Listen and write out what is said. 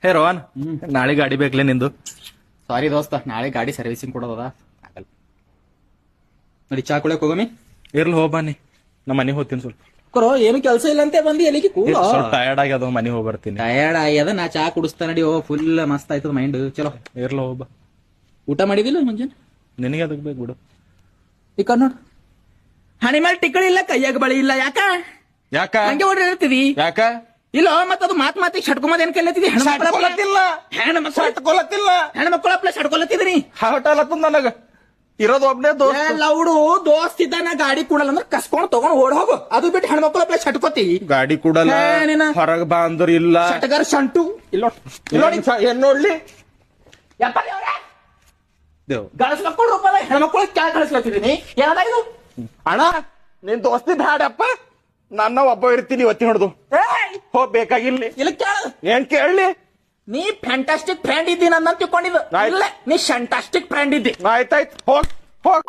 ಹೇ ರೋಹನ್, ನಾಳೆ ಗಾಡಿ ಬೇಕಲೇ ನಿಂದು? ಸಾರಿ ದೋಸ್ತ, ನಾಳೆ ಗಾಡಿ ಸರ್ವಿಸಿಂಗ್ ಕೊಡೋದದ, ಆಗಲ್ಲ. ನೋಡಿ ಚಾ ಕುಡಿಯಕ್ ಹೋಗಮಿ. ಇರ್ಲಿ ಹೋಗ್ ಬನ್ನಿ, ನಮ್ಮ ಮನೆಗೆ ಹೋಗ್ತೀನಿ. ಸ್ವಲ್ಪ ಕೊರೋ, ಏನು ಕೆಲಸ ಇಲ್ಲ ಅಂತ ಬಂದಿ ಎಲ್ಲಿಗೆ ಕೂಡ. ಸ್ವಲ್ಪ ಟಯರ್ಡ್ ಆಗ್ಯದ, ಮನೆಗೆ ಹೋಗಿ ಬರ್ತೀನಿ. ಟಯರ್ಡ್ ಆಗ್ಯದ, ನಾ ಚಾ ಕುಡಿಸ್ತಾ ನಡಿ. ಫುಲ್ ಮಸ್ತ್ ಆಯ್ತದ ಮೈಂಡ್. ಚಲೋ ಇರ್ಲ ಹೋಗ್ ಬಾ. ಊಟ ಮಾಡಿದಿಲ್ಲ ಮುಂಜಾನೆ? ನಿನಗೆ ಅದಕ್ಕೆ ಬೇಕು ಬಿಡು. ಈಗ ನೋಡು, ಹಣಿ ಮೇಲೆ ಟಿಕ್ಕಳಿ ಇಲ್ಲ, ಕೈಯಾಗ ಬಳಿ ಇಲ್ಲ. ಯಾಕ ಯಾಕ ಹಂಗೆ ಓಡಿರ್ತೀವಿ? ಯಾಕ ಇಲ್ಲ ಮತ್ತದು ಮಾತಿಗೆ ಶಟ್ಕೊಂಬದ್ ಏನ್ ಕಲ್ಲತ್ತಿದಿ? ಸಟ್ಕೊಳತಿಲ್ಲ. ಹೆಣ್ಮಕ್ಳ ಪ್ಲಸ್ ಶಟ್ಕೊಲತ್ತಿದ್ರಿ. ಹಾಟಲತ್ತ ನನಗ ಇರೋದು ಒಬ್ನೇ ದೋಸ್ತ. ಲೌಡು ದೋಸ್ತ್ ಇದ್ದಾನ, ಗಾಡಿ ಕೂಡಲ್ಲ ಅಂದ್ರೆ ಕಸ್ಕೊಂಡ್ ತಗೊಂಡ್ ಓಡ್ ಹೋಗು. ಅದು ಬಿಟ್ಟು ಹೆಣ್ಮಕ್ಳ ಪ್ಲಸ್ ಶಟ್ಕೋತಿ. ಗಾಡಿ ಕೂಡಲ್ಲ, ಹೊರಗ್ ಬಾ ಅಂದ್ರ ಇಲ್ಲ. ಶಟಗರ್ ಶಂಟು ಇಲ್ಲ ಏನ್ ನೋಡ್ಲಿ ದೇವ್ ಗಳಿಸ್ಲಕ್ಕೊಂಡು ರೂಪಾಯಿ ಹೆಣ್ಮಕ್ಳು ಕ್ಯಾ ಕಳಿಸ್ಲತ್ತಿದೀನಿ. ಏನದ ಇದು? ಅಣ್ಣ, ನಿನ್ ದೋಸ್ತಿ ಬ್ಯಾಡಪ್ಪ, ನನ್ನ ಒಬ್ಬ ಇರ್ತೀನಿ ಒತ್ತಿ ಹೊಡ್ದು ಹೋಗ್ಬೇಕಾಗಿಲ್ಲ. ಇಲ್ಲ ಕೇಳ, ಏನ್ ಕೇಳಲಿ? ನೀ ಫ್ಯಾಂಟಾಸ್ಟಿಕ್ ಫ್ರೆಂಡ್ ಇದ್ದೀನಿ ಅಂತ ತಿಳ್ಕೊಂಡಿದ್ದು. ಇಲ್ಲ, ನೀ ಶಂಟಾಸ್ಟಿಕ್ ಫ್ರೆಂಡ್ ಇದ್ದಿ. ಆಯ್ತಾಯ್ತು, ಹೋಗ್ ಹೋಗ್.